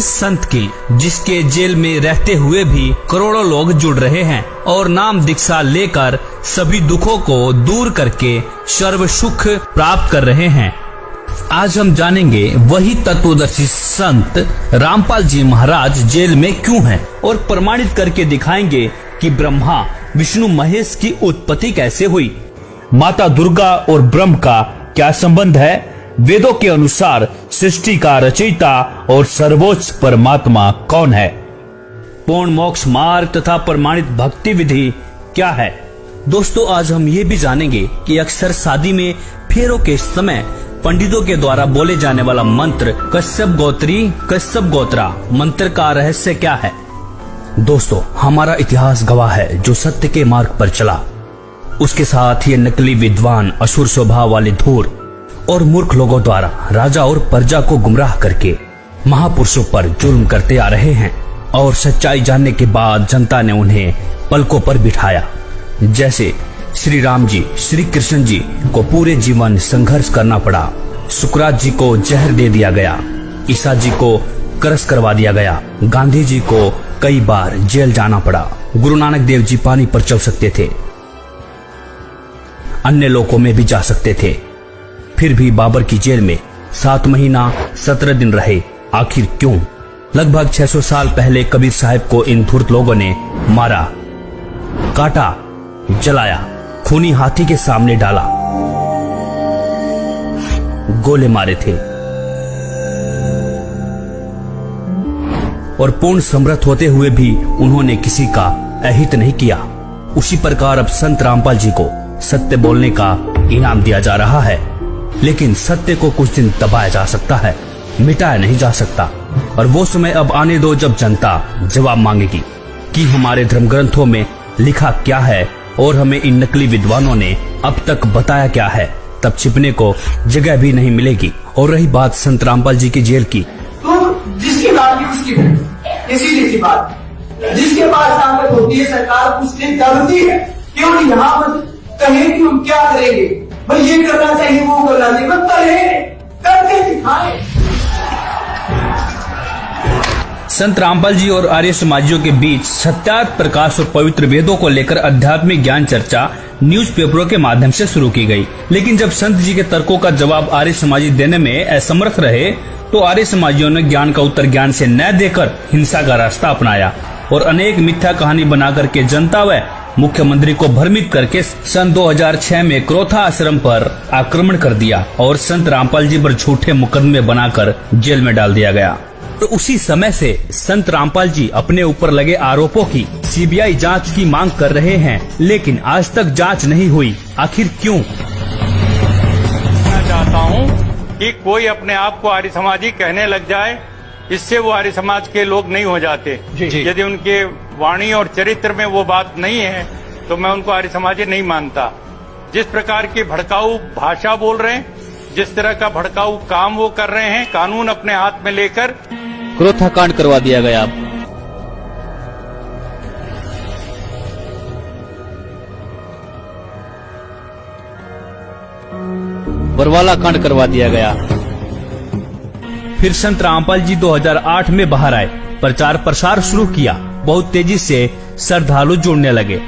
इस संत की, जिसके जेल में रहते हुए भी करोड़ों लोग जुड़ रहे हैं और नाम दीक्षा लेकर सभी दुखों को दूर करके सर्व सुख प्राप्त कर रहे हैं। आज हम जानेंगे वही तत्वदर्शी संत रामपाल जी महाराज जेल में क्यों हैं और प्रमाणित करके दिखाएंगे कि ब्रह्मा विष्णु महेश की उत्पत्ति कैसे हुई, माता दुर्गा और ब्रह्म का क्या संबंध है, वेदों के अनुसार सृष्टि का रचयिता और सर्वोच्च परमात्मा कौन है, पूर्ण मोक्ष मार्ग तथा प्रमाणित भक्ति विधि क्या है। दोस्तों, आज हम ये भी जानेंगे कि अक्सर शादी में फेरों के समय पंडितों के द्वारा बोले जाने वाला मंत्र कश्यप गोत्री कश्यप गोत्रा मंत्र का रहस्य क्या है। दोस्तों, हमारा इतिहास गवाह है, जो सत्य के मार्ग पर चला उसके साथ ये नकली विद्वान असुर स्वभाव वाले धूर और मूर्ख लोगों द्वारा राजा और प्रजा को गुमराह करके महापुरुषों पर जुल्म करते आ रहे हैं और सच्चाई जानने के बाद जनता ने उन्हें पलकों पर बिठाया। जैसे श्री राम जी, श्री कृष्ण जी को पूरे जीवन संघर्ष करना पड़ा, सुकरात जी को जहर दे दिया गया, ईसा जी को क्रश करवा दिया गया, गांधी जी को कई बार जेल जाना पड़ा, गुरु नानक देव जी पानी पर चल सकते थे, अन्य लोकों में भी जा सकते थे, फिर भी बाबर की जेल में 7 महीना 17 दिन रहे। आखिर क्यों? लगभग 600 साल पहले कबीर साहब को इन धूर्त लोगों ने मारा, काटा, जलाया, खूनी हाथी के सामने डाला, गोले मारे थे और पूर्ण समर्थ होते हुए भी उन्होंने किसी का अहित नहीं किया। उसी प्रकार अब संत रामपाल जी को सत्य बोलने का इनाम दिया जा रहा है, लेकिन सत्य को कुछ दिन दबाया जा सकता है, मिटाया नहीं जा सकता। और वो समय अब आने दो जब जनता जवाब मांगेगी कि हमारे धर्म ग्रंथों में लिखा क्या है और हमें इन नकली विद्वानों ने अब तक बताया क्या है। तब छिपने को जगह भी नहीं मिलेगी। और रही बात संत रामपाल जी की जेल की, तो जिसकी बात की उसकी इसीलिए सी बात, जिसके पास ताकत होती है सरकार उसने करती है, क्यों यहाँ पर कहे कि हम क्या करेंगे, भाई ये करना चाहिए वो करना चाहिए, बस कहे करके दिखाए। संत रामपाल जी और आर्य समाजियों के बीच सत्यार्थ प्रकाश और पवित्र वेदों को लेकर आध्यात्मिक ज्ञान चर्चा न्यूज़पेपरों के माध्यम से शुरू की गई। लेकिन जब संत जी के तर्कों का जवाब आर्य समाजी देने में असमर्थ रहे तो आर्य समाजियों ने ज्ञान का उत्तर ज्ञान से न देकर हिंसा का रास्ता अपनाया और अनेक मिथ्या कहानी बना करके जनता व मुख्यमंत्री को भ्रमित करके सन 2006 में क्रोथा आश्रम पर आक्रमण कर दिया और संत रामपाल जी पर झूठे मुकदमे बनाकर जेल में डाल दिया गया। तो उसी समय से संत रामपाल जी अपने ऊपर लगे आरोपों की सीबीआई जांच की मांग कर रहे हैं, लेकिन आज तक जांच नहीं हुई। आखिर क्यों? मैं चाहता हूं कि कोई अपने आप को आर्य समाजी कहने लग जाए, इससे वो आर्य समाज के लोग नहीं हो जाते। यदि उनके वाणी और चरित्र में वो बात नहीं है तो मैं उनको आर्य समाजी नहीं मानता। जिस प्रकार की भड़काऊ भाषा बोल रहे हैं, जिस तरह का भड़काऊ काम वो कर रहे हैं, कानून अपने हाथ में लेकर क्रोथा कांड करवा दिया गया। बरवाला कांड करवा दिया गया। फिर संत रामपाल जी 2008 में बाहर आए, प्रचार प्रसार शुरू किया, बहुत तेजी से श्रद्धालु जुड़ने लगे।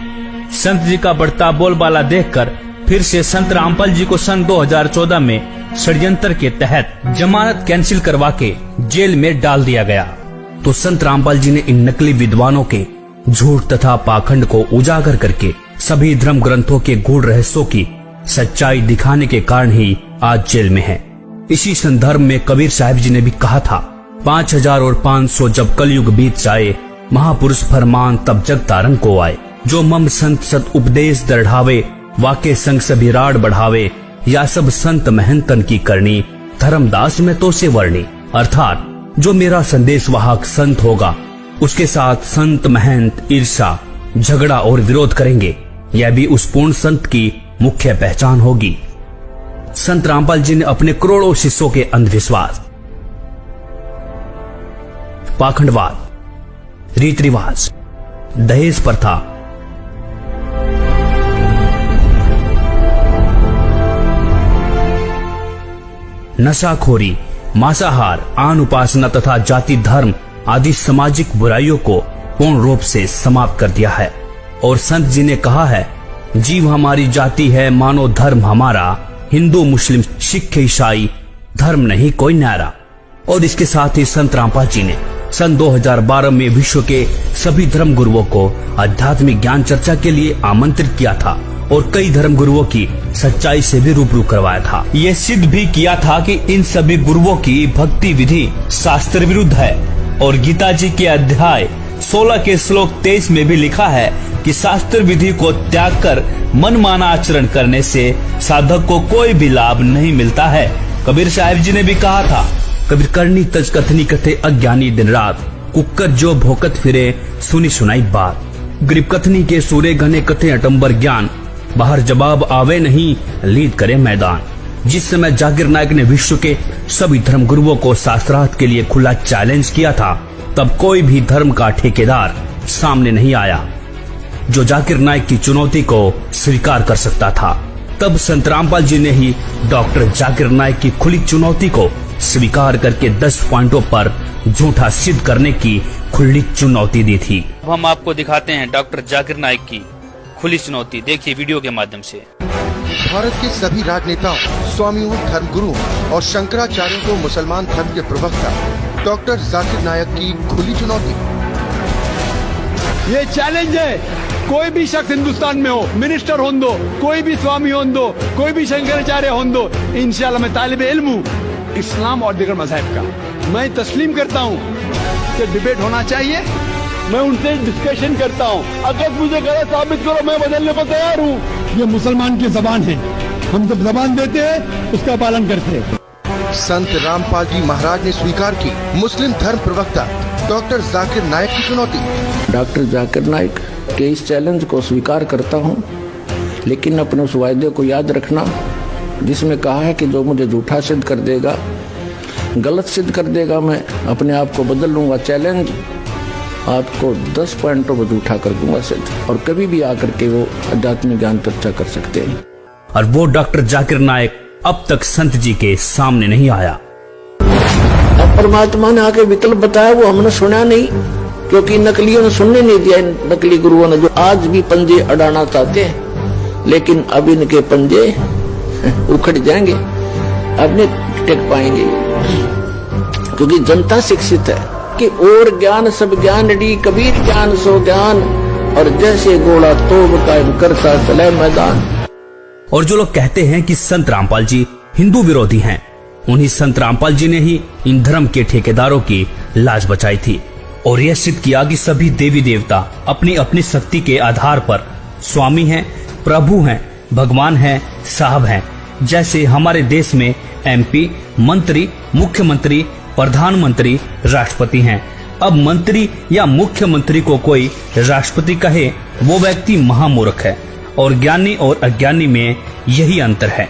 संत जी का बढ़ता बोलबाला देखकर फिर से संत रामपाल जी को सन 2014 में षड्यंत्र के तहत जमानत कैंसिल करवा के जेल में डाल दिया गया। तो संत रामपाल जी ने इन नकली विद्वानों के झूठ तथा पाखंड को उजागर करके सभी धर्म ग्रंथों के गूढ़ रहस्यों की सच्चाई दिखाने के कारण ही आज जेल में है। इसी संदर्भ में कबीर साहब जी ने भी कहा था, 5000 और 500 जब कलयुग बीत जाए, महापुरुष फरमान तब जग तारन को आए, जो मम संत सत उपदेश दृढ़ावे, वाके संग सभी राड बढ़ावे, या सब संत महंतन की करनी, धर्मदास में तो से वर्णी। अर्थात जो मेरा संदेश वाहक संत होगा उसके साथ संत महंत ईर्षा, झगड़ा और विरोध करेंगे, यह भी उस पूर्ण संत की मुख्य पहचान होगी। संत रामपाल जी ने अपने करोड़ों शिष्यों के अंधविश्वास, पाखंडवाद, रीति रिवाज, दहेज प्रथा, नशाखोरी, मांसाहार, आन उपासना तथा जाति धर्म आदि सामाजिक बुराइयों को पूर्ण रूप से समाप्त कर दिया है। और संत जी ने कहा है, जीव हमारी जाति है, मानो धर्म हमारा, हिंदू मुस्लिम सिख ईसाई धर्म नहीं कोई न्यारा। और इसके साथ ही संत रामपाल जी ने सन 2012 में विश्व के सभी धर्म गुरुओं को आध्यात्मिक ज्ञान चर्चा के लिए आमंत्रित किया था और कई धर्म गुरुओं की सच्चाई से भी रूबरू करवाया था। ये सिद्ध भी किया था कि इन सभी गुरुओं की भक्ति विधि शास्त्र विरुद्ध है। और गीता जी के अध्याय 16 के श्लोक 23 में भी लिखा है कि शास्त्र विधि को त्याग कर मनमाना आचरण करने से साधक को कोई भी लाभ नहीं मिलता है। कबीर साहिब जी ने भी कहा था, कबीर करनी तज कथनी कथे अज्ञानी दिन रात, कुकर जो भोकत फिरे सुनी सुनाई बात। गरीब कथनी के सूरे घने कथे अटम्बर ज्ञान, बाहर जवाब आवे नहीं लीद करे मैदान। जिस समय जाकिर नायक ने विश्व के सभी धर्म गुरुओं को शास्त्रार्थ के लिए खुला चैलेंज किया था, तब कोई भी धर्म का ठेकेदार सामने नहीं आया जो जाकिर नायक की चुनौती को स्वीकार कर सकता था। तब संत रामपाल जी ने ही डॉक्टर जाकिर नायक की खुली चुनौती को स्वीकार करके 10 पॉइंटों पर झूठा सिद्ध करने की खुली चुनौती दी थी। अब हम आपको दिखाते हैं डॉक्टर जाकिर नायक की खुली चुनौती, देखिए वीडियो के माध्यम से। भारत के सभी राजनेताओं, स्वामियों, धर्म गुरुओं और शंकराचार्यों को मुसलमान धर्म के प्रवक्ता डॉक्टर जाकिर नायक की खुली चुनौती। ये चैलेंज है, कोई भी शख्स हिंदुस्तान में हो, मिनिस्टर हों दो, कोई भी स्वामी हों दो, कोई भी शंकराचार्य हों दो, इंशाल्लाह मैं तालिबे इल्म हूँ इस्लाम और दीगर मज़हब का। मैं तस्लीम करता हूँ कि डिबेट होना चाहिए, मैं उनसे डिस्कशन करता हूँ। अगर मुझे गलत साबित करो, मैं बदलने को तैयार हूँ। ये मुसलमान की जबान है, हम जब जबान देते हैं उसका पालन करते हैं। संत रामपाल जी महाराज ने स्वीकार की मुस्लिम धर्म प्रवक्ता डॉक्टर जाकिर नायक की चुनौती। डॉक्टर जाकिर नायक के इस चैलेंज को स्वीकार करता हूँ, लेकिन अपने उस वायदे को याद रखना जिसमें कहा है कि जो मुझे झूठा सिद्ध कर देगा, गलत सिद्ध कर देगा, मैं अपने आप को बदल लूंगा। चैलेंज आपको 10 पॉइंटों पर झूठा कर दूंगा सिद्ध, और कभी भी आकर के वो आध्यात्मिक ज्ञान चर्चा कर सकते हैं। और वो डॉक्टर जाकिर नायक अब तक संत जी के सामने नहीं आया। अब परमात्मा ने आके विकल्प बताया, वो हमने सुना नहीं, क्योंकि नकलियों ने सुनने नहीं दिया। नकली गुरुओं ने जो आज भी पंजे अड़ाना चाहते हैं, लेकिन अब इनके पंजे उखड़ जाएंगे, अब नहीं टिक पाएंगे, क्योंकि जनता शिक्षित है कि और ज्ञान सब ज्ञान डी, कबीर ज्ञान सो ज्ञान, और जैसे घोड़ा तोब कायम करता चले मैदान। और जो लोग कहते हैं कि संत रामपाल जी हिंदू विरोधी हैं, उन्हीं संत रामपाल जी ने ही इन धर्म के ठेकेदारों की लाज बचाई थी और यह सिद्ध किया कि सभी देवी देवता अपनी अपनी शक्ति के आधार पर स्वामी हैं, प्रभु हैं, भगवान हैं, साहब हैं। जैसे हमारे देश में MP, मंत्री, मुख्यमंत्री, प्रधानमंत्री, राष्ट्रपति हैं। अब मंत्री या मुख्यमंत्री को कोई राष्ट्रपति कहे, वो व्यक्ति महामूर्ख है, और ज्ञानी और अज्ञानी में यही अंतर है।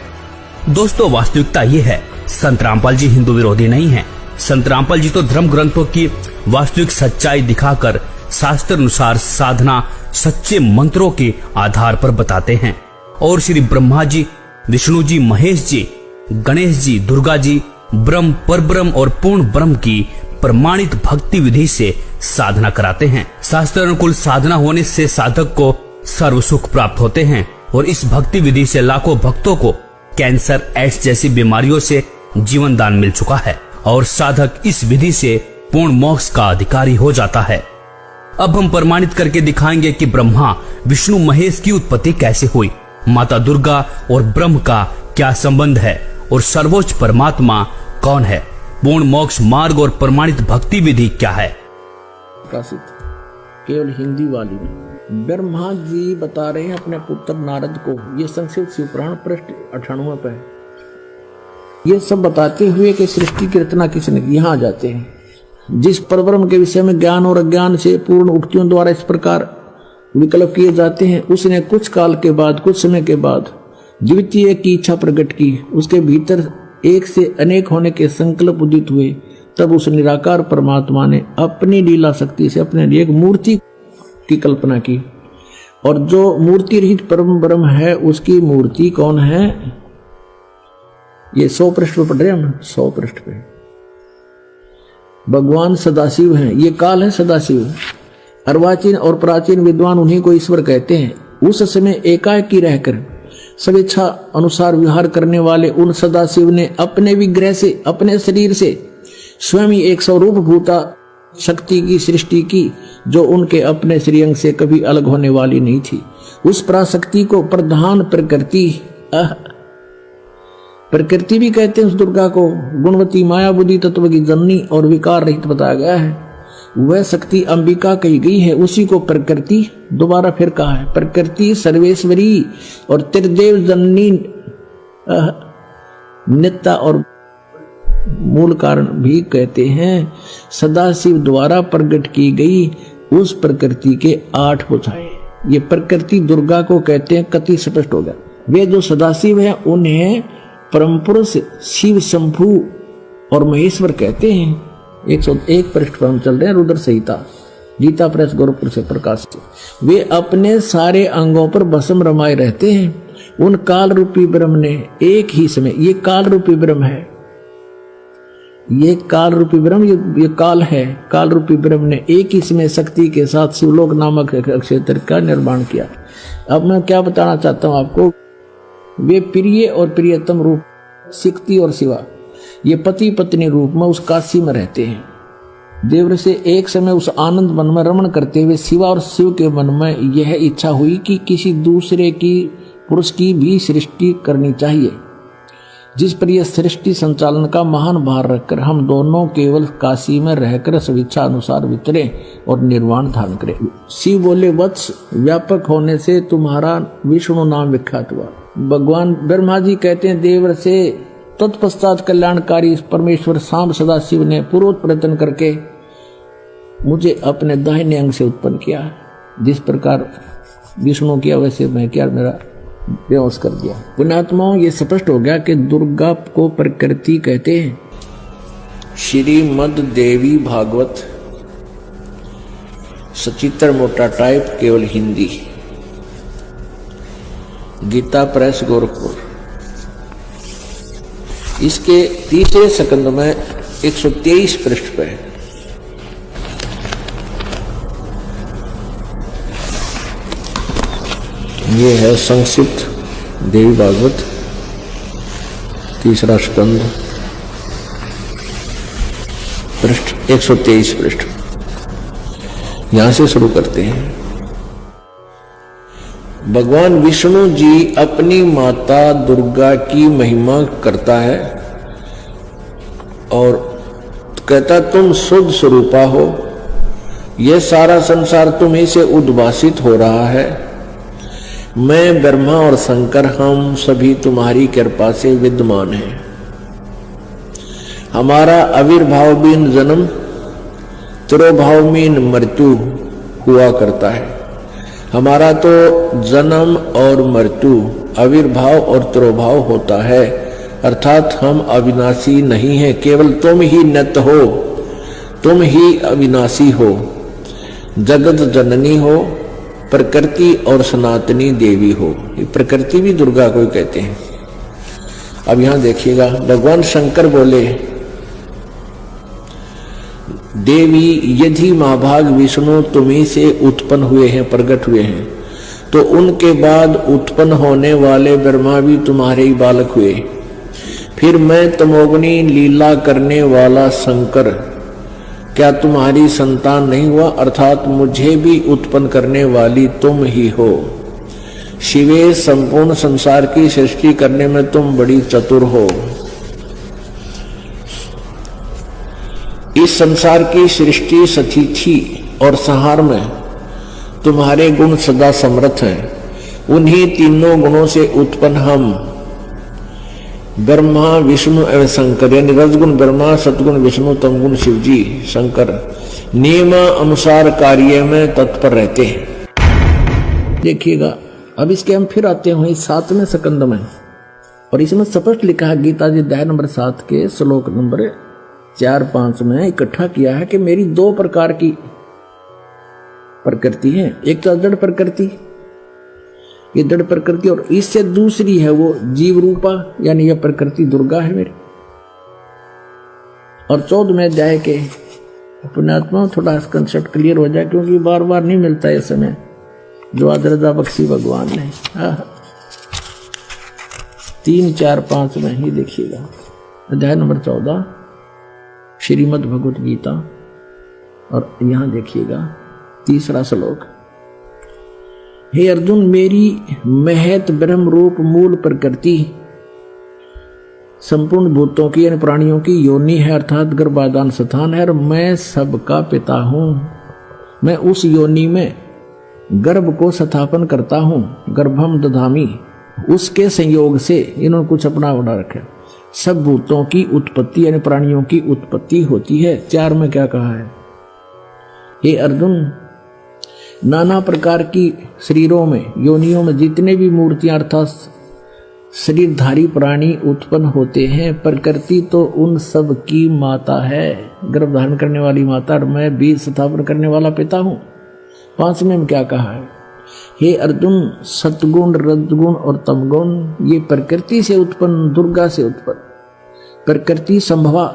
दोस्तों, वास्तविकता ये है, संत रामपाल जी हिंदू विरोधी नहीं हैं। संत रामपाल जी तो धर्म ग्रंथों की वास्तविक सच्चाई दिखाकर शास्त्र अनुसार साधना सच्चे मंत्रों के आधार पर बताते हैं, और श्री ब्रह्मा जी, विष्णु जी, महेश जी, गणेश जी, दुर्गा जी, ब्रह्म, परब्रह्म और पूर्ण ब्रह्म की प्रमाणित भक्ति विधि से साधना कराते हैं। शास्त्र अनुकूल साधना होने से साधक को सर्व सुख प्राप्त होते हैं, और इस भक्ति विधि से लाखों भक्तों को कैंसर, एड्स जैसी बीमारियों से जीवन दान मिल चुका है, और साधक इस विधि से पूर्ण मोक्ष का अधिकारी हो जाता है। अब हम प्रमाणित करके दिखाएंगे कि ब्रह्मा, विष्णु, महेश की उत्पत्ति कैसे हुई, माता दुर्गा और ब्रह्म का क्या संबंध है, और सर्वोच्च परमात्मा कौन है, पूर्ण मोक्ष मार्ग और प्रमाणित भक्ति विधि क्या है। प्रकाशित केवल हिंदी वाली में ब्रह्मा जी बता रहे हैं अपने पुत्र नारद को, ये संस्कृत शिवपुराण पृष्ठ 98 पे है। ये सब बताते हुए कि सृष्टि की रचना किसने की। यहाँ आ जाते हैं, जिस परब्रह्म के विषय में ज्ञान और अज्ञान से पूर्ण उक्तियों द्वारा इस प्रकार विकल्प किए जाते हैं, उसने कुछ काल के बाद, कुछ समय के बाद द्वितीय की इच्छा प्रकट की, उसके भीतर एक से अनेक होने के संकल्प उदित हुए। तब उस निराकार परमात्मा ने अपनी लीला शक्ति से अपने लिए एक मूर्ति की कल्पना की, और जो मूर्ति रहित परम ब्रह्म है उसकी मूर्ति कौन है। ये 100 पृष्ठ पर पढ़ रहे हम, 100 पृष्ठ पे भगवान सदाशिव हैं, ये काल है सदाशिव। अर्वाचीन और प्राचीन विद्वान उन्हीं को ईश्वर कहते हैं। उस समय एकाकी रहकर स्वेच्छा अनुसार विहार करने वाले उन सदाशिव ने अपने विग्रह से, अपने शरीर से स्वयं ही एक स्वरूप भूता शक्ति की सृष्टि की, जो उनके अपने श्रीअंग से कभी अलग होने वाली नहीं थी। उस पराशक्ति को प्रधान प्रकृति भी कहते हैं। उस दुर्गा को गुणवती माया बुद्धि तत्व की जननी और विकार रहित बताया गया है। वह शक्ति अंबिका कही गई है, उसी को प्रकृति दोबारा फिर कहा है। प्रकृति सर्वेश्वरी और त्रिदेव जननी नित्या और मूल कारण भी कहते हैं। सदाशिव द्वारा प्रकट की गई उस प्रकृति के 8 भुजाएं, ये प्रकृति दुर्गा को कहते हैं। कति स्पष्ट हो गया। वे जो सदाशिव हैं उन्हें परम पुरुष शिव शंभु और महेश्वर कहते हैं। 101 पृष्ठ पर हम चल रहे हैं। रुद्र संहिता, गीता प्रेस गोरखपुर से प्रकाशित। वे अपने सारे अंगों पर भस्म रमाए रहते हैं। उन काल रूपी ब्रह्म ने एक ही समय, ये काल रूपी ब्रह्म है, ये काल रूपी ब्रह्म, ये काल है। काल रूपी ब्रह्म ने एक ही समय शक्ति के साथ शिवलोक नामक क्षेत्र का निर्माण किया। अब मैं क्या बताना चाहता हूं आपको, वे प्रिय और प्रियतम रूप शक्ति और शिवा, ये पति पत्नी रूप में उस काशी में रहते हैं। देवर से एक समय उस आनंद मन में रमण करते हुए शिवा और शिव के मन में यह इच्छा हुई कि किसी दूसरे की पुरुष की भी सृष्टि करनी चाहिए, जिस पर यह सृष्टि संचालन का महान भार रखकर हम दोनों केवल काशी में रहकर स्वेच्छा अनुसार विचरे और निर्वाण धारण करें। शिव बोले, वत्स व्यापक होने से तुम्हारा विष्णु नाम विख्यात हुआ। भगवान ब्रह्मा जी कहते हैं, देवर से तत्पश्चात कल्याणकारी परमेश्वर सांब सदाशिव ने पूर्वोत्तर प्रयत्न करके मुझे अपने दाहिने अंग से उत्पन्न किया। जिस प्रकार विष्णु किया वैसे मैं किया, मेरा बेहोश कर दिया। पुण्यात्माओं, ये स्पष्ट हो गया कि दुर्गा को प्रकृति कहते हैं। श्रीमद् देवी भागवत सचित्र मोटा टाइप, केवल हिंदी, गीता प्रेस गोरखपुर। इसके तीसरे स्कंद में 123 पृष्ठ पे ये है संक्षिप्त देवी भागवत तीसरा स्कंद, पृष्ठ 123 पृष्ठ। यहां से शुरू करते हैं। भगवान विष्णु जी अपनी माता दुर्गा की महिमा करता है और कहता, तुम शुद्ध स्वरूपा हो, यह सारा संसार तुम्हीं से उद्भासित हो रहा है। मैं ब्रह्मा और शंकर हम सभी तुम्हारी कृपा से विद्यमान हैं। हमारा आविर्भाव बिन जन्म, तिरोभाव बिन मृत्यु हुआ करता है। हमारा तो जन्म और मृत्यु, आविर्भाव और तिरोभाव होता है, अर्थात हम अविनाशी नहीं हैं। केवल तुम ही नित्य हो, तुम ही अविनाशी हो, जगत जननी हो, प्रकृति और सनातनी देवी हो। ये प्रकृति भी दुर्गा को ही कहते हैं। अब यहां देखिएगा, भगवान शंकर बोले, देवी यदि महाभाग विष्णु तुम्हीं से उत्पन्न हुए हैं, प्रकट हुए हैं, तो उनके बाद उत्पन्न होने वाले ब्रह्मा भी तुम्हारे ही बालक हुए। फिर मैं तमोगुनी लीला करने वाला शंकर क्या तुम्हारी संतान नहीं हुआ? अर्थात मुझे भी उत्पन्न करने वाली तुम ही हो। शिवे, संपूर्ण संसार की सृष्टि करने में तुम बड़ी चतुर हो। इस संसार की सृष्टि, स्थिति और संहार में तुम्हारे गुण सदा समर्थ हैं। उन्हीं तीनों गुणों से उत्पन्न हम ब्रह्मा, विष्णु एवं शंकर, यानी रजगुण ब्रह्मा, सतगुण विष्णु, तमगुण शिव जी शंकर नियम अनुसार कार्य में तत्पर रहते हैं। देखिएगा, अब इसके हम फिर आते हैं 7वें स्कंद में, और इसमें स्पष्ट लिखा है, गीता जी अध्याय नंबर 7 के श्लोक नंबर 4-5 में इकट्ठा किया है कि मेरी 2 प्रकार की प्रकृति है। एक तो जड़ प्रकृति, ये जड़ प्रकृति, और इससे दूसरी है वो जीव रूपा, यानी यह प्रकृति दुर्गा है मेरी। और 14वें अध्याय के अपने आत्मा में थोड़ा कंसेप्ट क्लियर हो जाए, क्योंकि बार बार नहीं मिलता ये समय जो आज रजा बख्शी भगवान ने। 3, 4, 5 में ही देखिएगा। अध्याय नंबर 14 श्रीमद् भगवत गीता, और यहां देखिएगा 3रा श्लोक। हे अर्जुन, मेरी महत ब्रह्म रूप मूल प्रकृति संपूर्ण भूतों की यानी प्राणियों की योनि है, अर्थात गर्भाधान स्थान है, और मैं सबका पिता हूं। मैं उस योनि में गर्भ को स्थापन करता हूं, गर्भम दधामी। उसके संयोग से इन्होंने कुछ अपना बना रखा, सब भूतों की उत्पत्ति यानी प्राणियों की उत्पत्ति होती है। 4 में क्या कहा है? हे अर्जुन, नाना प्रकार की शरीरों में योनियों में जितने भी मूर्तियां अर्थात शरीरधारी प्राणी उत्पन्न होते हैं, प्रकृति तो उन सब की माता है, गर्भ धारण करने वाली माता, और मैं बीज स्थापन करने वाला पिता हूं। 5 में क्या कहा है? हे अर्जुन, सतगुण रजगुण और तमगुण ये प्रकृति से उत्पन्न, दुर्गा से उत्पन्न, प्रकृति संभवा,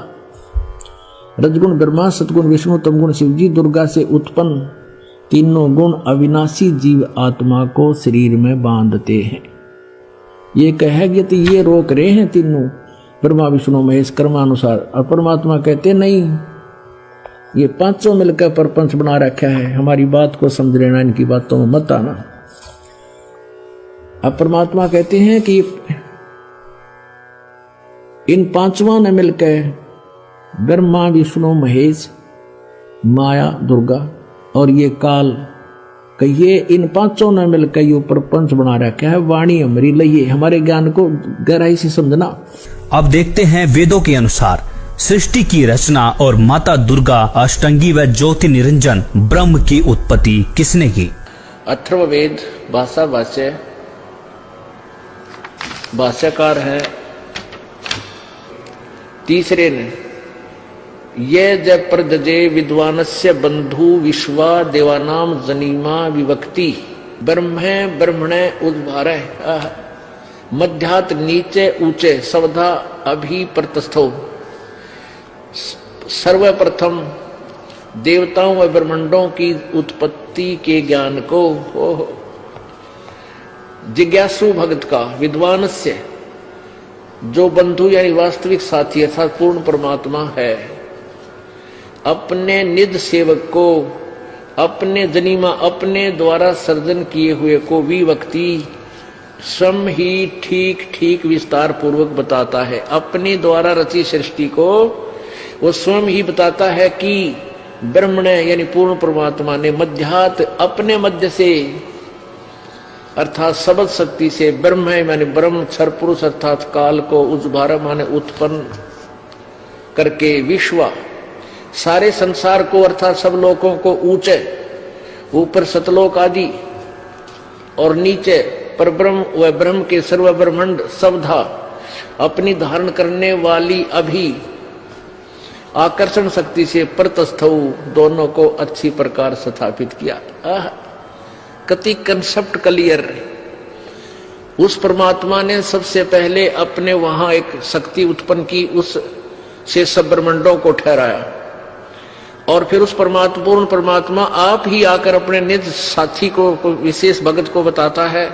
रजगुण ब्रह्मा, सतगुण विष्णु, तमगुण शिव जी, दुर्गा से उत्पन्न तीनों गुण अविनाशी जीव आत्मा को शरीर में बांधते हैं। ये कहेंगे तो ये रोक रहे हैं तीनों, ब्रह्मा विष्णु महेश कर्मानुसार, और परमात्मा कहते नहीं, ये 5 मिलकर प्रपंच बना रखा है, हमारी बात को समझ लेना, इनकी बातों में मत आना। अब परमात्मा कहते हैं कि इन 5 ने मिलकर ब्रह्मा विष्णु महेश माया दुर्गा और ये काल कहिए, इन 5 ने मिलकर ये प्रपंच बना रखा है। वाणी हमारी लइए, हमारे ज्ञान को गहराई से समझना। अब देखते हैं वेदों के अनुसार सृष्टि की रचना और माता दुर्गा अष्टंगी व ज्योति निरंजन ब्रह्म की उत्पत्ति किसने की? अथर्ववेद भाषा भाष्य, भाष्यकार है 3 ने, ये जब प्रदजे विद्वानस्य बंधु विश्वा देवानाम जनीमा विभक्ति ब्रह्मे ब्रह्मणे उद्भारे मध्यात नीचे ऊंचे सवधा अभी प्रतस्थो। सर्वप्रथम देवताओं व ब्रह्मांडों की उत्पत्ति के ज्ञान को जिज्ञासु भगत का, विद्वानस्य जो बंधु यानी वास्तविक साथी अर्थात पूर्ण परमात्मा है, अपने निज सेवक को, अपने जनीमा अपने द्वारा सर्जन किए हुए को विभक्ति स्वयं ही ठीक ठीक विस्तार पूर्वक बताता है। अपने द्वारा रची सृष्टि को वो स्वयं ही बताता है कि ब्रह्म ने यानी पूर्ण परमात्मा ने मध्यात अपने मध्य से अर्थात सबद शक्ति से ब्रह्म है माने ब्रह्म क्षर पुरुष अर्थात काल को उद्भार माने उत्पन्न करके विश्व सारे संसार को अर्थात सब लोगों को ऊंचे ऊपर सतलोक आदि और नीचे परब्रह्म व ब्रह्म के सर्व ब्रह्मांड सबधा अपनी धारण करने वाली अभी आकर्षण शक्ति से प्रतस्थ दोनों को अच्छी प्रकार स्थापित किया। कति कंसेप्ट क्लियर। उस परमात्मा ने सबसे पहले अपने वहां एक शक्ति उत्पन्न की, उस से सब ब्रह्मांडों को ठहराया और फिर उस परमात्मा पूर्ण परमात्मा आप ही आकर अपने निज साथी को विशेष भगत को बताता है।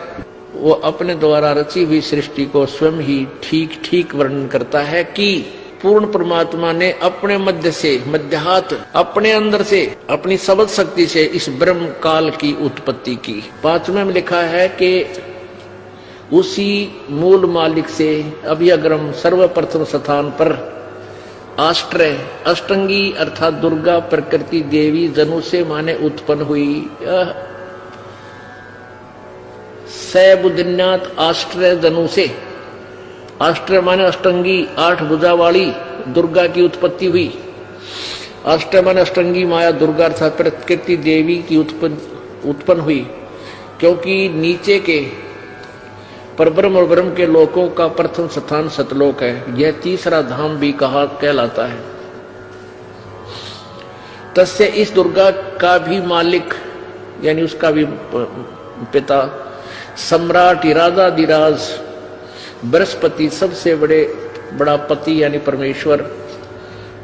वो अपने द्वारा रची हुई सृष्टि को स्वयं ही ठीक ठीक वर्णन करता है कि पूर्ण परमात्मा ने अपने मध्य से मध्यात अपने अंदर से अपनी सबद शक्ति से इस ब्रह्म काल की उत्पत्ति की। 5वें में लिखा है कि उसी मूल मालिक से अभी अग्रम सर्वप्रथम स्थान पर आष्ट्रय अष्टंगी अर्थात दुर्गा प्रकृति देवी जनु से माने उत्पन्न हुई। सैबुद्धिन्यात आष्ट्रय जनु से, आष्ट्रय माने अष्टंगी 8 भुजा वाली दुर्गा की उत्पत्ति हुई। अष्ट माने अष्टंगी माया दुर्गा अर्थात प्रकृति देवी की उत्पन्न हुई, क्योंकि नीचे के परब्रह्म और ब्रह्म के लोकों का प्रथम स्थान सतलोक है। यह तीसरा धाम भी कहलाता है। तस्य इस दुर्गा का भी मालिक यानी उसका भी पिता सम्राट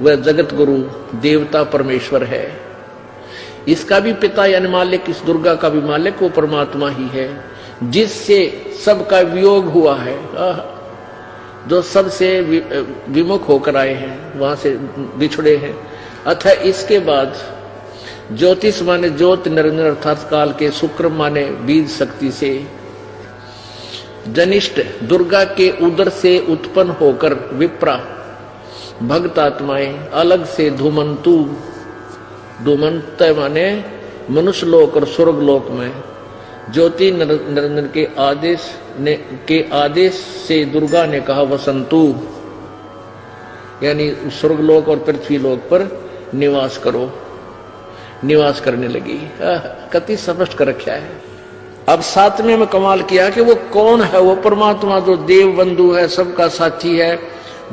वह जगत गुरु देवता परमेश्वर है। इसका भी पिता यानी मालिक, इस दुर्गा का भी मालिक वो परमात्मा ही है, जिससे सबका वियोग हुआ है। जो सबसे विमुख होकर आए हैं, वहां से बिछड़े हैं। अतः इसके बाद ज्योतिष माने ज्योत निरंजन अर्थात काल के, शुक्र माने बीज शक्ति से, जनिष्ठ दुर्गा के उदर से उत्पन्न होकर विप्रा भक्त आत्माएं, अलग से धूमंतु, धूमंत माने मनुष्य लोक और स्वर्ग लोक में ज्योति निरंजन के आदेश से दुर्गा ने कहा वसंतु, यानी स्वर्गलोक और पृथ्वी लोक पर निवास करो, निवास करने लगी। कति स्पष्ट कर रखा है। अब सातवें में कमाल किया कि वो कौन है, वो परमात्मा जो देव बंधु है, सबका साथी है,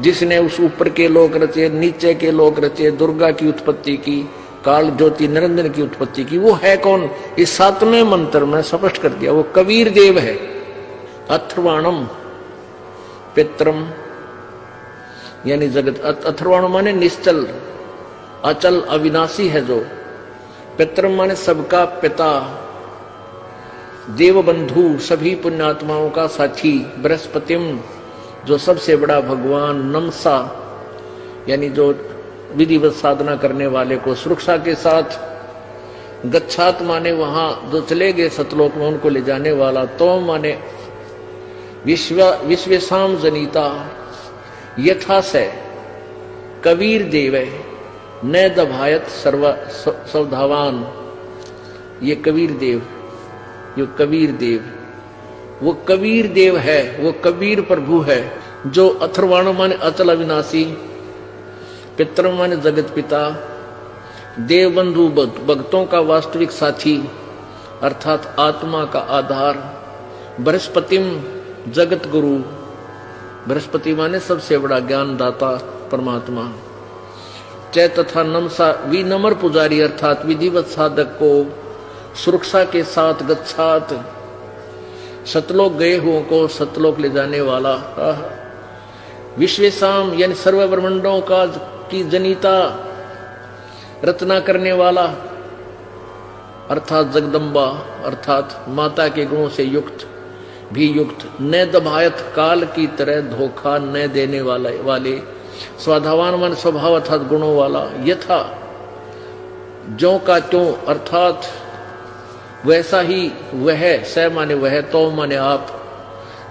जिसने उस ऊपर के लोक रचे, नीचे के लोक रचे, दुर्गा की उत्पत्ति की, काल ज्योति निरंजन की उत्पत्ति की। वो है कौन? इस सातवें मंत्र में स्पष्ट कर दिया। वो कबीर देव है। अथर्वाणम पित्रम यानी जगत, अथर्वाणम माने निश्चल, अचल, अविनाशी है जो। पित्रम माने सबका पिता, देव बंधु, सभी पुण्यात्माओं का साथी। बृहस्पतिम जो सबसे बड़ा भगवान। नमसा यानी जो विधिवत साधना करने वाले को सुरक्षा के साथ। गच्छात माने वहां जो चले गए सतलोक में उनको ले जाने वाला। तो माने विश्वेशाम जनिता, यथा से कबीर देव न दभायत सवधावान। ये कबीर देव, ये कबीर देव, वो कबीर देव है, वो कबीर प्रभु है जो अथर्वाण माने अचल अविनाशी, पितरम माने जगत पिता, देव बंधु भक्तों का वास्तविक साथी अर्थात आत्मा का आधार। बृहस्पतिम जगत गुरु, बृहस्पति माने सबसे बड़ा ज्ञानदाता परमात्मा। चै तथा नमसा विनम्र पुजारी अर्थात विधिवत साधक को सुरक्षा के साथ गच्छात, सतलोक गए हुओं को सतलोक ले जाने वाला। विश्वेशाम यानी सर्व ब्रह्मांडों का की जनिता, रचना करने वाला अर्थात जगदम्बा अर्थात माता के गुणों से युक्त भी युक्त। न दभायत काल की तरह धोखा न देने वाले। स्वाधावान मन स्वभाव अर्थात गुणों वाला। यथा ज्यों का त्यों अर्थात वैसा ही वह, स माने वह, तो माने आप।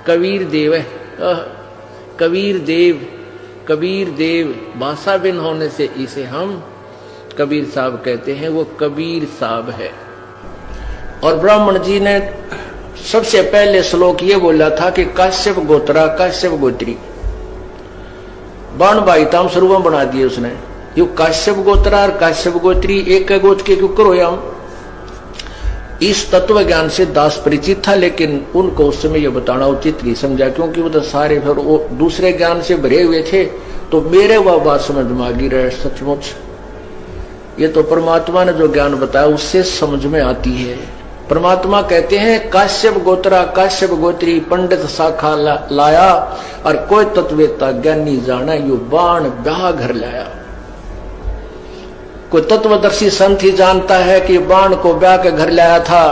कबीर देव है, कबीर देव, कबीर देव भाषा बिन होने से इसे हम कबीर साहब कहते हैं। वो कबीर साहब है। और ब्राह्मण जी ने सबसे पहले श्लोक ये बोला था कि काश्यप गोत्रा काश्यप गोत्री, बाण बाईताम स्वरूप बना दिए उसने। यो काश्यप गोत्रा और काश्यप गोत्री एक गोत्र के क्यों करो। इस तत्व ज्ञान से दास परिचित था, लेकिन उनको उस समय यह बताना उचित नहीं समझा, क्योंकि वो तो सारे फिर वो दूसरे ज्ञान से भरे हुए थे। तो मेरे वह बात समझ में आ गई रहे। सचमुच ये तो परमात्मा ने जो ज्ञान बताया उससे समझ में आती है। परमात्मा कहते हैं काश्यप गोत्रा काश्यप गोत्री पंडित शाखा लाया, और कोई तत्ववेत्ता ज्ञानी जाना यो बाण ब्याह घर लाया। कोई तत्वदर्शी संत ही जानता है कि बाण को ब्याह के घर लाया था।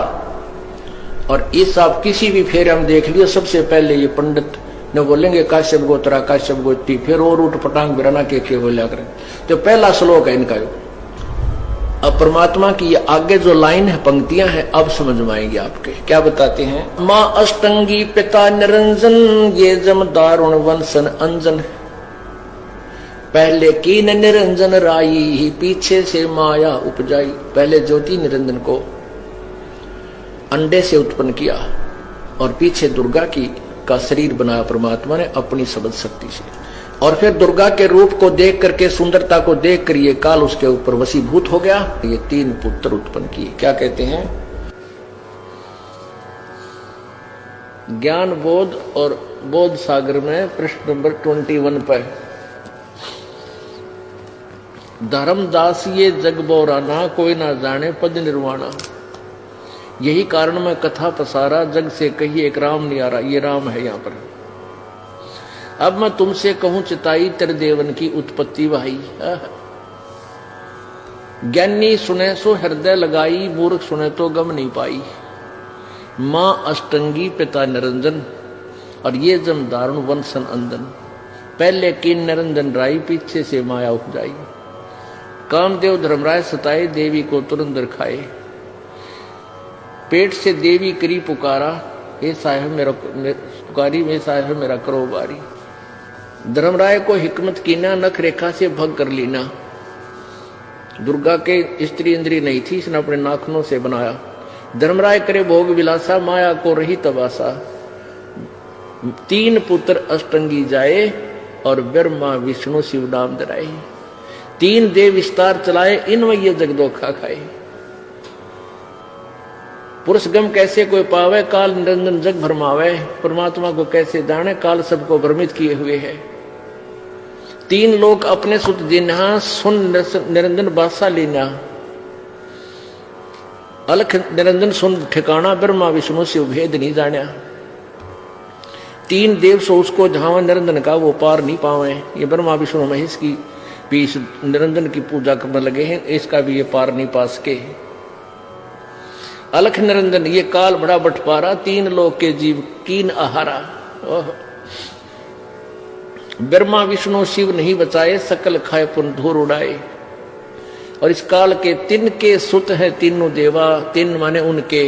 और इस आप किसी भी फेरे हम देख लियो, सबसे पहले ये पंडित ने बोलेंगे काश्यप गोत्रा काश्यप गोत्री, फिर और उठ पटांग बिराना के बोला करें। तो पहला श्लोक है इनका। अब परमात्मा की ये आगे जो लाइन है, पंक्तियां हैं, अब समझ में आएंगे आपके। क्या बताते हैं? माँ अष्टंगी पिता निरंजन, ये जम दारुण वंशन अंजन। पहले कीन निरंजन राई, ही पीछे से माया उपजाई। पहले ज्योति निरंजन को अंडे से उत्पन्न किया और पीछे दुर्गा का शरीर बनाया परमात्मा ने अपनी शब्द शक्ति से। और फिर दुर्गा के रूप को देख करके, सुंदरता को देख कर ये काल उसके ऊपर वशीभूत हो गया। ये 3 पुत्र उत्पन्न किए। क्या कहते हैं? ज्ञान बोध और बोध सागर में पृष्ठ नंबर 21 पर, धर्मदास ये जग बोराना, कोई ना जाने पद निर्वाणा। यही कारण मैं कथा पसारा, जग से कही एक राम नहीं आ रहा। ये राम है यहाँ पर। अब मैं तुमसे कहूं चिताई तेरे देवन की उत्पत्ति भाई। ज्ञानी सुने सो हृदय लगाई, मूर्ख सुने तो गम नहीं पाई। मां अष्टंगी पिता निरंजन, और ये जम दारुण वंशन अंदन। पहले कीन निरंजन राई, पीछे से माया उपजाई। कामदेव धर्मराय सताए, देवी को तुरंत खाए। पेट से देवी करी पुकारा, हे साहेब मेरा पुकारी, में साहेब मेरा करो बारी। धर्मराय को हिकमत कीना, नख रेखा से भग कर लीना। दुर्गा के स्त्री इंद्री नहीं थी, इसने अपने नाखूनों से बनाया। धर्मराय करे भोग विलासा, माया को रही तबासा। 3 पुत्र अष्टंगी जाए, और ब्रह्मा विष्णु शिव नाम धराए। 3 देव विस्तार चलाए, इनमें ये जगदोखा खाए। पुरुष गम कैसे कोई पावे, काल निरंजन जग भरमावे। परमात्मा को कैसे जाने, काल सबको भ्रमित किए हुए है। 3 लोग अपने सुत जिन्हा, सुन निरंजन बादशाह लीना। अलख निरंजन सुन ठिकाना, ब्रह्मा विष्णु शिव भेद नहीं जाना। 3 देव सो उसको जहां निरंजन का वो पार नहीं पावे। ये ब्रह्मा विष्णु महेश की भी निरंजन की पूजा करने लगे हैं, इसका भी ये पार नहीं पा सके। अलख निरंजन ये काल बड़ा बटपारा, 3 लोक के जीव कीन आहारा। ब्रह्मा विष्णु शिव नहीं बचाए, सकल खाए पुन धूर उड़ाए। और इस काल के 3 के सुत है तीनों देवा, 3 माने उनके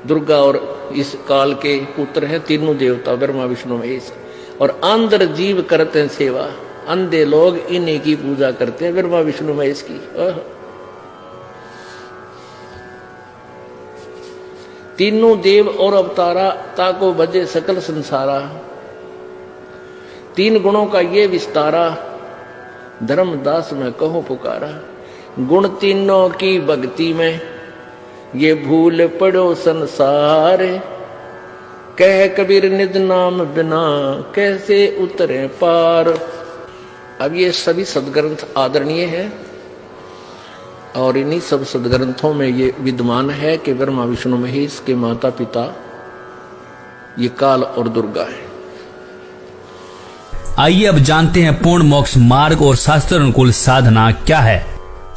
दुर्गा, और इस काल के पुत्र है तीनों देवता ब्रह्मा विष्णु महेश। और अंदर जीव करते हैं सेवा, अंधे लोग इन्हीं की पूजा करते हैं, ब्रह्मा विष्णु महेश की। तीनों देव और अवतारा, ताको भजे सकल संसारा। 3 गुणों का ये विस्तारा, धर्मदास में कहो पुकारा। गुण तीनों की भक्ति में, ये भूल पड़ो संसार। कह कबीर निज नाम बिना, कैसे उतरे पार। अब ये सभी सदग्रंथ आदरणीय है, और इन्हीं सब सदग्रंथों में ये विद्यमान है कि ब्रह्मा विष्णु महेश के माता पिता ये काल और दुर्गा है। आइए अब जानते हैं पूर्ण मोक्ष मार्ग और शास्त्र अनुकूल साधना क्या है।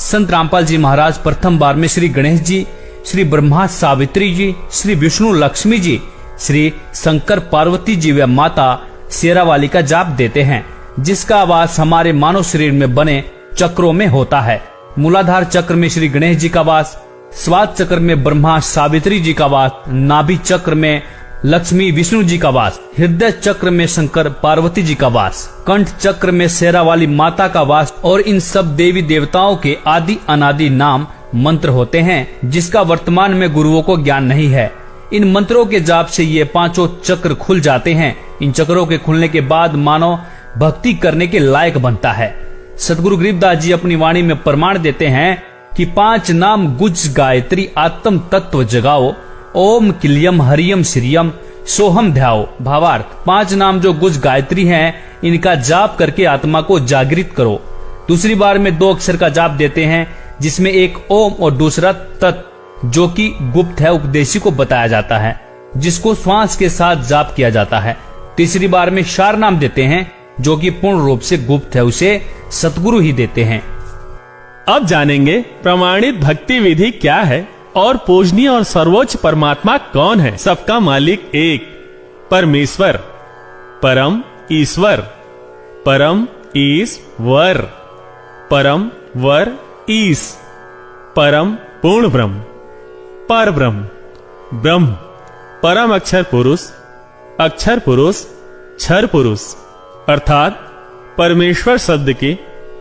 संत रामपाल जी महाराज प्रथम बार में श्री गणेश जी, श्री ब्रह्मा सावित्री जी, श्री विष्णु लक्ष्मी जी, श्री शंकर पार्वती जी व माता शेरावाली का जाप देते हैं, जिसका वास हमारे मानव शरीर में बने चक्रों में होता है। मूलाधार चक्र में श्री गणेश जी का वास, स्वाद चक्र में ब्रह्मा सावित्री जी का वास, नाभि चक्र में लक्ष्मी विष्णु जी का वास, हृदय चक्र में शंकर पार्वती जी का वास, कंठ चक्र में शेरावाली माता का वास, और इन सब देवी देवताओं के आदि अनादि नाम मंत्र होते हैं, जिसका वर्तमान में गुरुओं को ज्ञान नहीं है। इन मंत्रों के जाप से ये 5 चक्र खुल जाते हैं। इन चक्रों के खुलने के बाद मानव भक्ति करने के लायक बनता है। सतगुरु गरीबदास जी अपनी वाणी में प्रमाण देते हैं कि 5 नाम गुज गायत्री आत्म तत्व जगाओ, ओम किलियम हरियम श्रियम सोहम ध्याओ। भावार्थ, 5 नाम जो गुज गायत्री हैं, इनका जाप करके आत्मा को जागृत करो। दूसरी बार में 2 अक्षर का जाप देते हैं, जिसमें एक ओम और दूसरा तत्, जो कि गुप्त है, उपदेशी को बताया जाता है, जिसको श्वास के साथ जाप किया जाता है। तीसरी बार में शार नाम देते हैं, जो कि पूर्ण रूप से गुप्त है, उसे सतगुरु ही देते हैं। अब जानेंगे प्रमाणित भक्ति विधि क्या है और पूजनीय और सर्वोच्च परमात्मा कौन है। सबका मालिक एक परमेश्वर, परम ईश्वर, परम ईश्वर, परम वर ईश, परम पूर्ण ब्रह्म, पर ब्रह्म, ब्रह्म, परम अक्षर पुरुष, क्षर पुरुष, अर्थात परमेश्वर शब्द के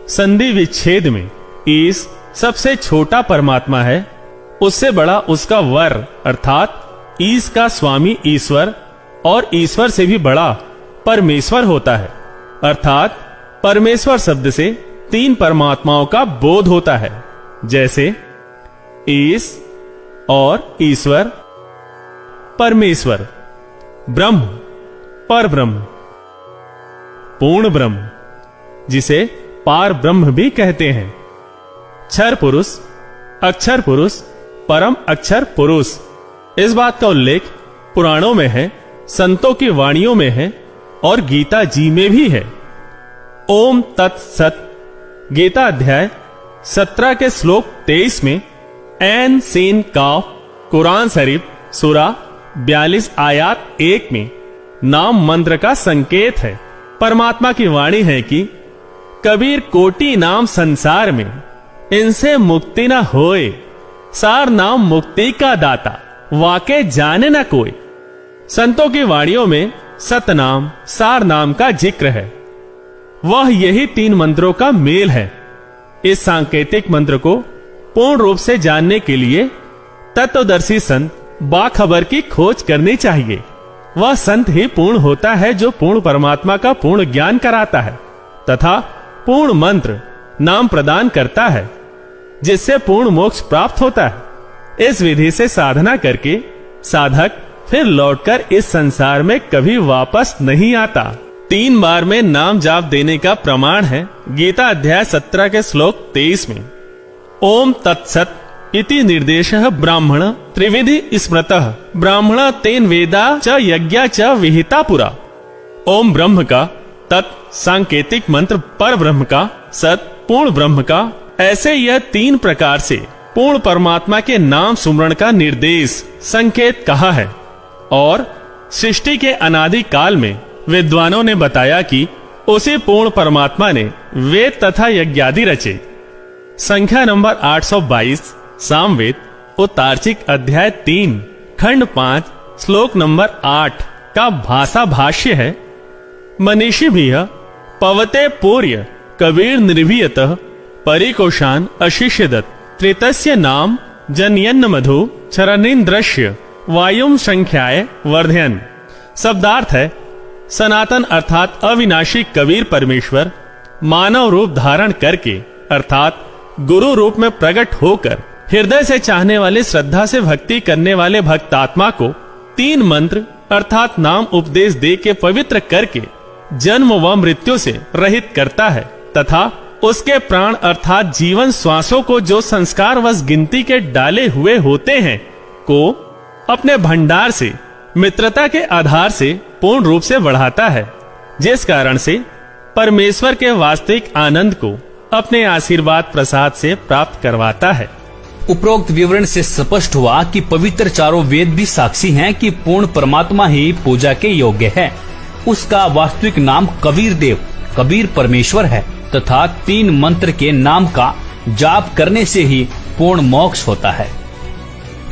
संधि विच्छेद में ईश सबसे छोटा परमात्मा है, उससे बड़ा उसका वर अर्थात ईश का स्वामी ईश्वर, और ईश्वर से भी बड़ा परमेश्वर होता है। अर्थात परमेश्वर शब्द से 3 परमात्माओं का बोध होता है, जैसे ईश और ईश्वर, परमेश्वर, ब्रह्म, पर ब्रह्म, पूर्ण ब्रह्म, जिसे पार ब्रह्म भी कहते हैं, क्षर पुरुष, अक्षर पुरुष, परम अक्षर पुरुष। इस बात का उल्लेख पुराणों में है, संतों की वाणियों में है और गीता जी में भी है। ओम तत्सत गीता अध्याय 17 के श्लोक 23 में ऐन सीन काफ कुरान शरीफ सूरा 42 आयत 1 में नाम मंत्र का संकेत है। परमात्मा की वाणी है कि कबीर कोटि नाम संसार में, इनसे मुक्ति न होए, सार नाम मुक्ति का दाता, वाके जाने न कोई। संतों की वाणियों में सतनाम सार नाम का जिक्र है। वह यही 3 मंत्रों का मेल है। इस सांकेतिक मंत्र को पूर्ण रूप से जानने के लिए तत्वदर्शी संत बाखबर की खोज करनी चाहिए। वह संत ही पूर्ण होता है जो पूर्ण परमात्मा का पूर्ण ज्ञान कराता है तथा पूर्ण मंत्र नाम प्रदान करता है, जिससे पूर्ण मोक्ष प्राप्त होता है। इस विधि से साधना करके साधक फिर लौटकर इस संसार में कभी वापस नहीं आता। 3 बार में नाम जाप देने का प्रमाण है गीता अध्याय 17 के श्लोक 23 में ओम तत्सत इति निर्देशः ब्राह्मण त्रिविधि स्मृतः ब्राह्मण तेन वेदा च यज्ञा च विहिता पुरा। ओम ब्रह्म का, तत् सांकेतिक मंत्र पर ब्रह्म का, सत पूर्ण ब्रह्म का, ऐसे यह 3 प्रकार से पूर्ण परमात्मा के नाम सुमरण का निर्देश संकेत कहा है। और सृष्टि के अनादि काल में विद्वानों ने बताया कि उसी पूर्ण परमात्मा ने वेद तथा यज्ञादि रचे। संख्या नंबर 822 सामवेद उत्तार्चिक अध्याय 3 खंड 5 श्लोक नंबर 8 का भाषा भाष्य है। मनीषी भी पवते पूर्य कबीर निर्भीयतः परिकोशान अशिष्यदत् त्रितस्य नाम जनयन्न मधु चरणीन्द्रस्य वायुम संख्याय वर्धयन। शब्दार्थ है सनातन अर्थात अविनाशी कबीर परमेश्वर मानव रूप धारण करके अर्थात गुरु रूप में प्रकट होकर हृदय से चाहने वाले श्रद्धा से भक्ति करने वाले भक्तात्मा को 3 मंत्र अर्थात नाम उपदेश दे के पवित्र करके जन्म व मृत्यु से रहित करता है तथा उसके प्राण अर्थात जीवन श्वासों को जो संस्कार वश गिनती के डाले हुए होते हैं को अपने भंडार से मित्रता के आधार से पूर्ण रूप से बढ़ाता है, जिस कारण से परमेश्वर के वास्तविक आनंद को अपने आशीर्वाद प्रसाद से प्राप्त करवाता है। उपरोक्त विवरण से स्पष्ट हुआ कि पवित्र चारों वेद भी साक्षी हैं कि पूर्ण परमात्मा ही पूजा के योग्य है। उसका वास्तविक नाम कबीर देव कबीर परमेश्वर है तथा 3 मंत्र के नाम का जाप करने से ही पूर्ण मोक्ष होता है।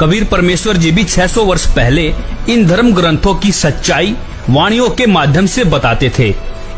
कबीर परमेश्वर जी भी 600 वर्ष पहले इन धर्म ग्रंथों की सच्चाई वाणियों के माध्यम से बताते थे।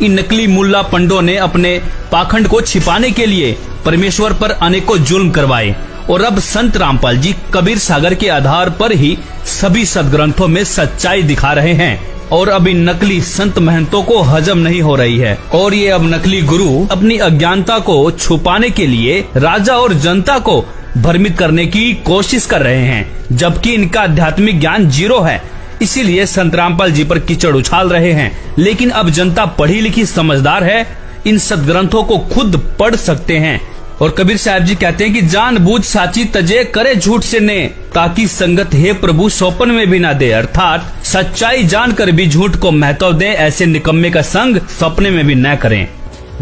इन नकली मुल्ला पंडों ने अपने पाखंड को छिपाने के लिए परमेश्वर पर अनेकों जुल्म करवाए और अब संत रामपाल जी कबीर सागर के आधार पर ही सभी सदग्रंथों में सच्चाई दिखा रहे हैं और अब इन नकली संत महंतों को हजम नहीं हो रही है और ये अब नकली गुरु अपनी अज्ञानता को छुपाने के लिए राजा और जनता को भ्रमित करने की कोशिश कर रहे हैं, जबकि इनका आध्यात्मिक ज्ञान 0 है। इसीलिए संत रामपाल जी पर कीचड़ उछाल रहे हैं। लेकिन अब जनता पढ़ी लिखी समझदार है, इन सदग्रंथों को खुद पढ़ सकते हैं। और कबीर साहब जी कहते हैं कि जानबूझ साची तजे करे झूठ से ने, ताकि संगत हे प्रभु सौपन में भी ना दे। अर्थात सच्चाई जानकर भी झूठ को महत्व दे, ऐसे निकम्मे का संग सपने में भी न करें।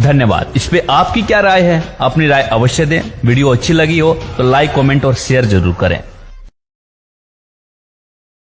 धन्यवाद। इस पे आपकी क्या राय है? अपनी राय अवश्य दें। वीडियो अच्छी लगी हो तो लाइक, कमेंट और शेयर जरूर करें।